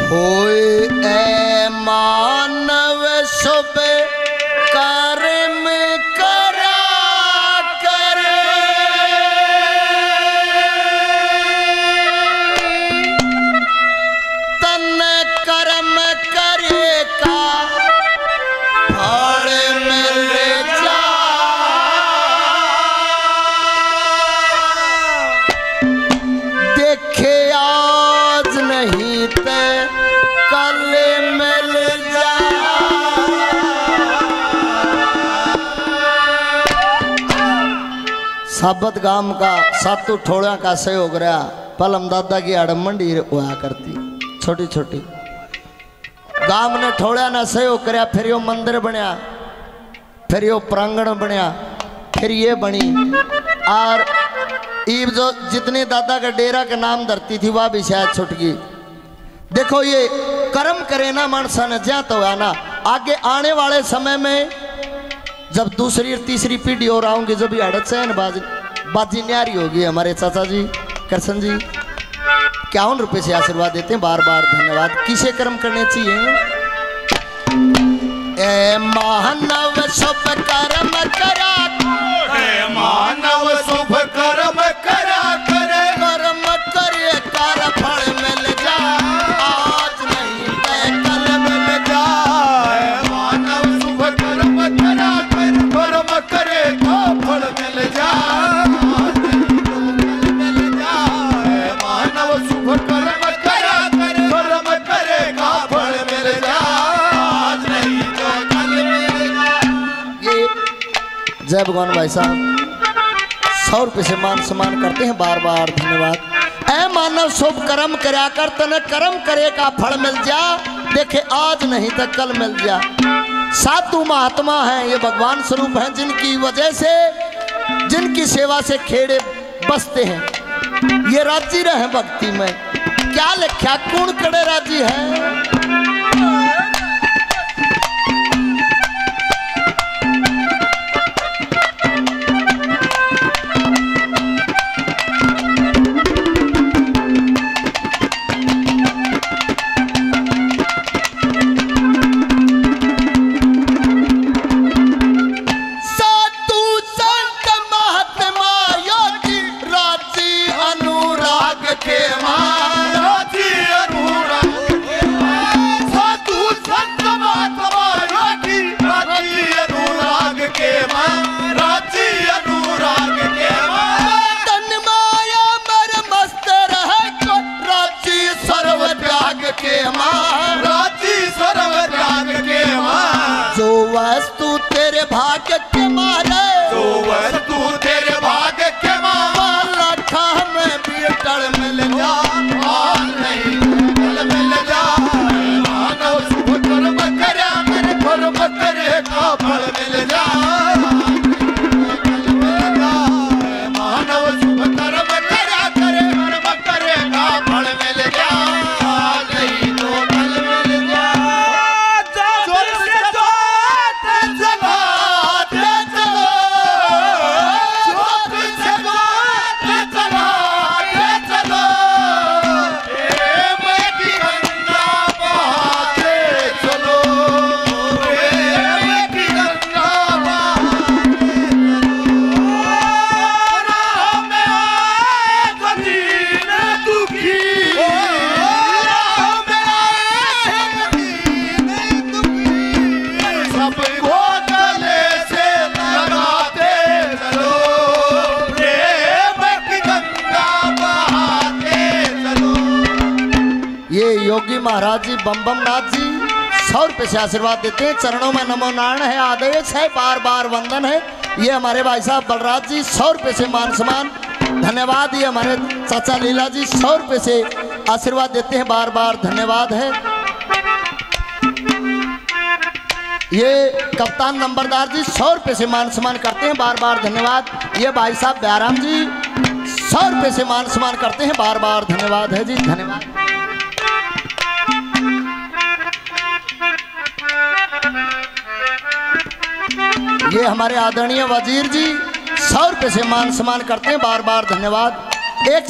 होए ए मानव शुभ कर्म करा करे, तन कर्म करे का फल मिल जा। देखे आज नहीं ते कल मिल जा। साबत गांव का सातू ठोड़ा का सहयोग रहा। पलम दादा की आड़मंडी हुआ करती छोटी छोटी। गांव ने ठोड़ा ना सहयोग कराया, फिर यो मंदिर बनया, फिर यो प्रांगण बनया, फिर ये बनी। और ईब जो जितने दादा का डेरा का नाम धरती थी वह भी शायद छुट गई। देखो ये कर्म करे ना मानसा ने ज्या तो है ना। आगे आने वाले समय में जब दूसरी और तीसरी पीढ़ी और आऊंगी, जब ये चैन बाजी न्यारी होगी। हमारे चाचा जी कृष्ण जी 51 रुपये से आशीर्वाद देते हैं, बार बार धन्यवाद। किसे कर्म करने चाहिए? ए मानव शुभ कर्म करा, ए मानव शुभ कर्म करा करे, कर्म करे कर फल मिल जा। आज नहीं ते कल मिल जा। मानव शुभ कर्म करा कर, कर्म करे का फल मिल जा। मानव शुभ कर्म करा कर, कर्म करे का फल मिल जा। आज नहीं तो कल मिल जा। ये जय भगवान भाई साहब 100 रुपये से मान सम्मान करते हैं, बार बार धन्यवाद। ऐ मानव शुभ कर्म करया कर, तने कर्म करे का फल मिल जा। देखे आज नहीं तो कल मिल जा। साधु महात्मा हैं, ये भगवान स्वरूप हैं, जिनकी वजह से, जिनकी सेवा से खेड़े बसते हैं। ये राजी रहे भक्ति में। क्या लिखा कौन कड़े राजी है? वस्तु तेरे भाग्य के मारे, जो वस्तु तेरे भाग्य के मारे, लखा में बीटल मिल जा। नहीं कल मिल जा। मानव शुभ कर्म करे कर, कर्म करे का फल मिल जा। मानव शुभ कर्म करा करे, कर्म करे का फल मिल जा। नहीं तो कल मिल जा। योगी महाराज जी बम बम नाथ जी 100 रुपये से आशीर्वाद देते हैं। चरणों में नमो नारायण है, आदेश है, बार बार वंदन है। ये हमारे भाई साहब बलराज जी 100 रुपये से मान सम्मान धन्यवाद। ये हमारे चाचा लीला जी 100 रुपये से आशीर्वाद देते हैं, बार बार धन्यवाद है। ये कप्तान नंबरदार जी 100 रुपये से मान सम्मान करते हैं, बार बार धन्यवाद। ये भाई साहब ब्याराम जी 100 रुपये से मान सम्मान करते हैं, बार बार धन्यवाद है जी, धन्यवाद। ये हमारे आदरणीय वजीर जी 100 रुपये से मान सम्मान करते हैं, बार बार धन्यवाद। एक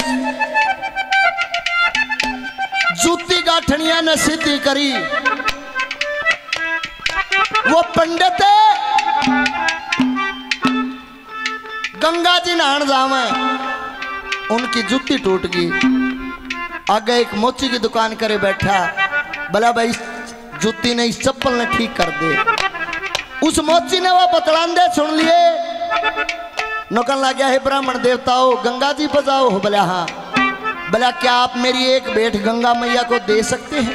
जूती गाठनिया ने सिद्धि करी। वो पंडित गंगा जी नहान जावे, उनकी जूती टूट गई। आगे एक मोची की दुकान करे बैठा, बोला भाई जूती ने इस चप्पल ने ठीक कर दे। उस मोची ने वो बतलांदे सुन लिए, नौकन लग गया है ब्राह्मण देवताओं गंगा जी बजाओ। बोला हाँ। बोला क्या आप मेरी एक भेंट गंगा मैया को दे सकते हैं?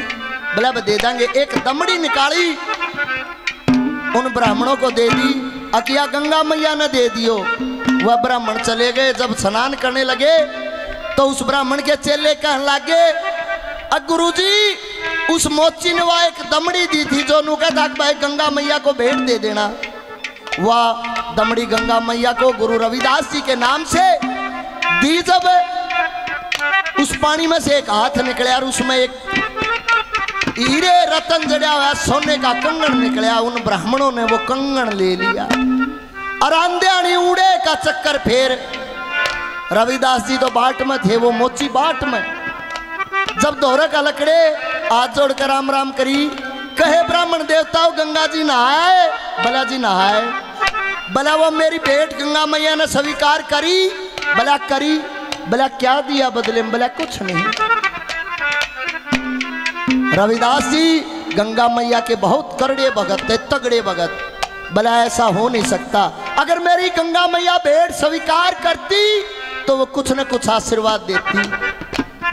बोला दे देंगे। एक दमड़ी निकाली, उन ब्राह्मणों को दे दी। अकिया गंगा मैया ने दे दियो। वह ब्राह्मण चले गए। जब स्नान करने लगे तो उस ब्राह्मण के चेले कहने लगे, गुरुजी उस मोची ने वह एक दमड़ी दी थी जो नु कहता भाई गंगा मैया को भेंट दे देना। वह दमड़ी गंगा मैया को गुरु रविदास जी के नाम से दी। जब उस पानी में से एक हाथ निकला और उसमें एक हीरे रतन जड़ा हुआ सोने का कंगन निकला। उन ब्राह्मणों ने वो कंगन ले लिया और आंध्याणी उड़े का चक्कर फेर। रविदास जी तो बाट में थे, वो मोची बाट में। जब दोहरे का लकड़े हाथ जोड़कर राम राम करी, कहे ब्राह्मण देवताओं गंगा जी नहाए? भला जी नहाए। भला वो मेरी भेंट गंगा मैया ने स्वीकार करी? भला करी। भला क्या दिया बदले में? भला कुछ नहीं। रविदास जी गंगा मैया के बहुत करड़े भगत थे, तगड़े भगत। भला ऐसा हो नहीं सकता। अगर मेरी गंगा मैया भेंट स्वीकार करती तो वो कुछ न कुछ आशीर्वाद देती।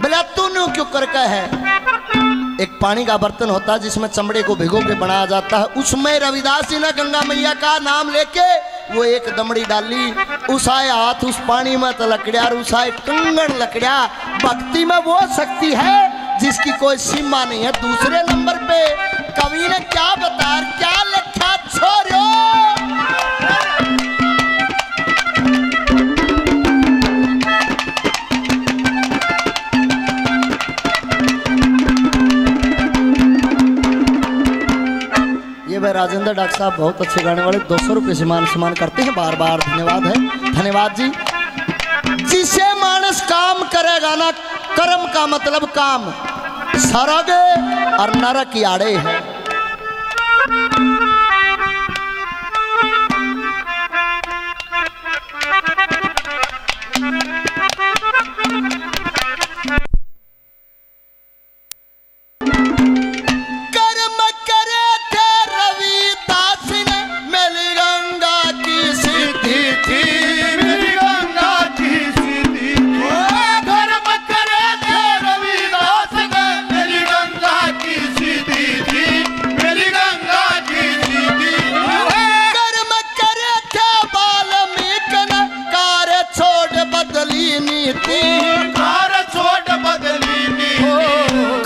भला तूने क्यों करके है? एक पानी का बर्तन होता है जिसमें चमड़े को भिगो के बनाया जाता है। उसमें रविदास जी ने गंगा मैया का नाम लेके वो एक दमड़ी डाली। उसाए हाथ उस पानी में तलकड़िया और उसाए कंगन लकड़िया। भक्ति में वो शक्ति है जिसकी कोई सीमा नहीं है। दूसरे नंबर पे कवि ने क्या बताया, क्या लिखा छोरो? ये भाई राजेंद्र डॉक्टर साहब बहुत अच्छे गाने वाले, 200 रुपये से मान सम्मान करते हैं। बार बार धन्यवाद है, धन्यवाद जी। जिसे मानस काम करेगा ना, कर्म का मतलब काम, सरग और नरक याड़े है।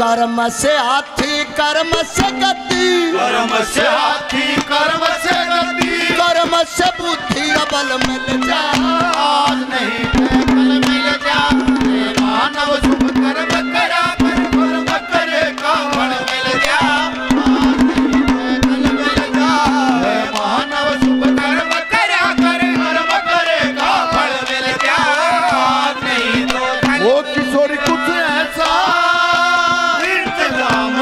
कर्म से हाथी कर्म से गति, कर्म से हाथी कर्म से गति, कर्म से बुद्धि बल मिल जा। आज नहीं कल मिल जा। मानव शुभ कर्म करा कर, कर्म करेगा फल मिल जा। आज नहीं कल मिल जा। मानव शुभ कर्म करा कर, कर्म करेगा फल मिल जा। आज नहीं तो वो किशोरी कुछ ऐसा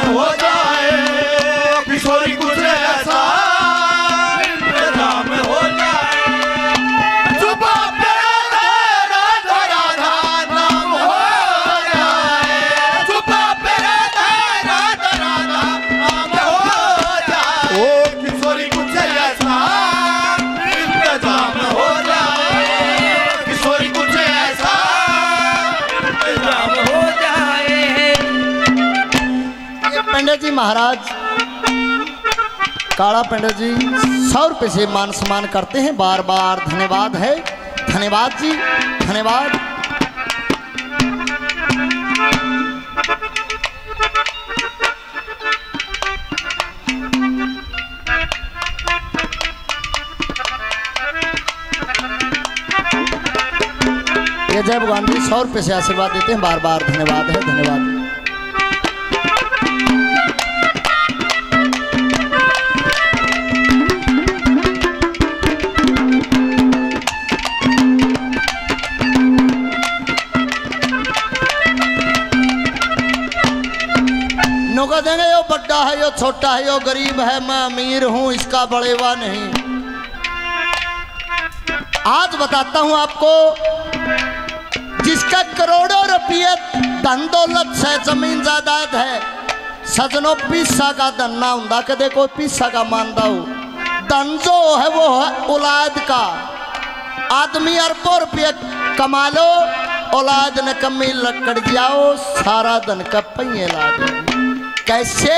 हो जाए, किशोरी कुछ ऐसा इंतजाम हो जाए। सुबह पे राधा राधा नाम हो जाए। सुबह पे राधा राधा नाम हो जाए। ओ किशोरी कुछ ऐसा इंतजाम हो जाए। किशोरी कुछ ऐसा इंतजाम हो जाए। पंडित जी महाराज काला पंडित जी 100 रुपये से मान सम्मान करते हैं। बार बार धन्यवाद है, धन्यवाद जी, धन्यवाद। ये जय भगवान जी 100 रुपये से आशीर्वाद देते हैं। बार बार धन्यवाद है, धन्यवाद। नौका देंगे यो बड़ा है यो छोटा है यो गरीब है मैं अमीर हूं इसका बड़ेवा नहीं। आज बताता हूं आपको जिसका करोड़ों रुपये धन दौलत से जमीन जायदाद है सजनों पीसा का धन ना होंदा कदे कोई पीसा का मानदा हो। धन जो है वो है औलाद का। आदमी अरबों रुपये कमा लो औलाद ने कमी लकड़ जाओ सारा धन का पहिए ला दो। कैसे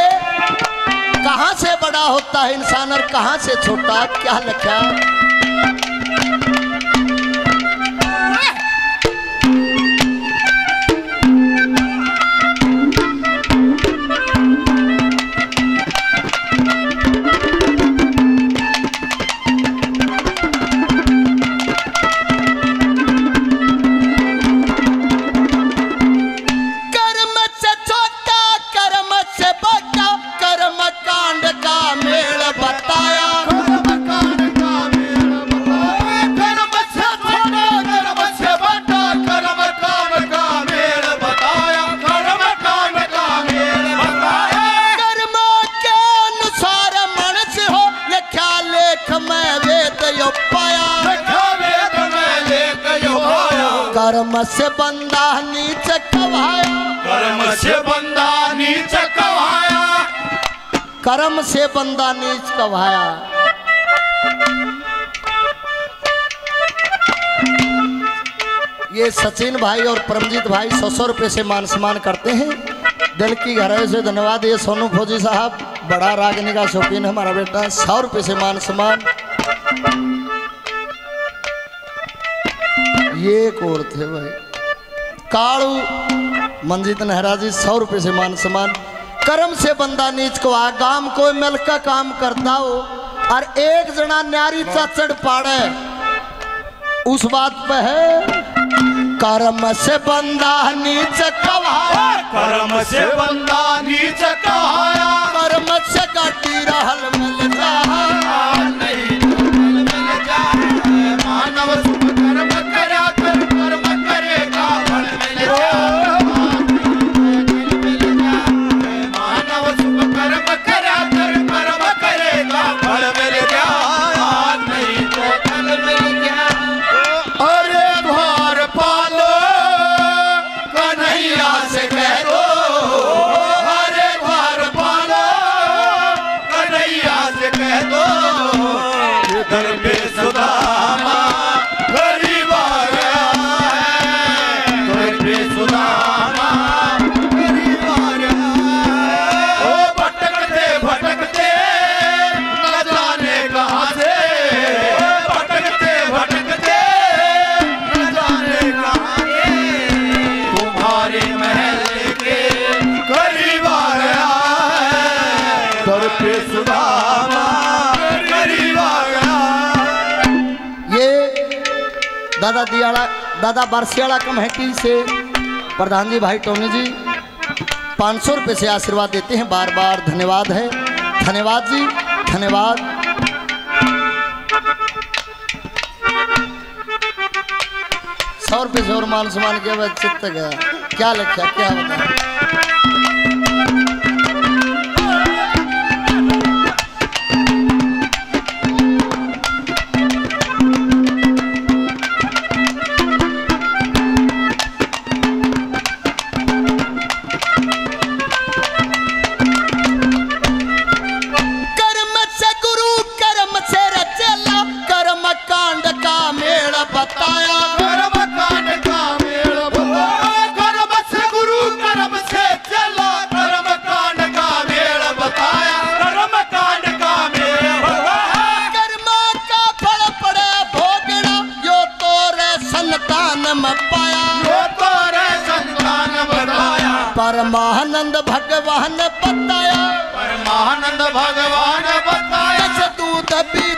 कहां से बड़ा होता है इंसान और कहां से छोटा क्या लिखा। कर्म से बंदा नीच कवाया कर्म से बंदा नीच कवाया कर्म से बंदा नीच कवाया। ये सचिन भाई और परमजीत भाई 100 रुपये से मान सम्मान करते हैं। दिल की गहराई से धन्यवाद। ये सोनू फौजी साहब बड़ा रागनी का शौकीन है हमारा बेटा 100 रुपये से मान सम्मान। ये एक और थे भाई कालू मंजीत नेहरा जी 100 रुपये से मान सम्मान। कर्म से बंदा नीच को आ गाम कोई मिल का काम करता हो और एक जना न्यारी चढ़ पाड़े उस बात पे है कर्म से बंदा नीच कवाया कर्म से बंदा नीच कवाया कर्म से गाटी रहल मिल जा मानव शुभ कर्म करा कर कर्म करेगा फल मिल जा। मानव शुभ कर्म करा कर कर्म करेगा फल मिल जा। नहीं तो फल मिल जा। अरे घर पालो कन्हैया से कह दो अरे घर पालो कन्हैया से कह दो घर पे सुदामा गरीब आ गया है घर पे सुदामा गरीब आ गया है। ओ भटकते भटकते न जाने कहां से भटकते भटकते न जाने कहां से तुम्हारे महल के करीब आ गया है घर पे सुदामा गरीब आ गया। दादा दियाड़ा दादा बरसियाड़ा कमेटी से प्रधान जी भाई टोनी जी 500 रुपये से आशीर्वाद देते हैं बार बार धन्यवाद है। धन्यवाद जी धन्यवाद। सौ रुपये से और मान सम्मान के बाद चित्त गया क्या लिखा क्या बताया। परमानंद भगवान बताया परमानंद भगवान बताया दूध भी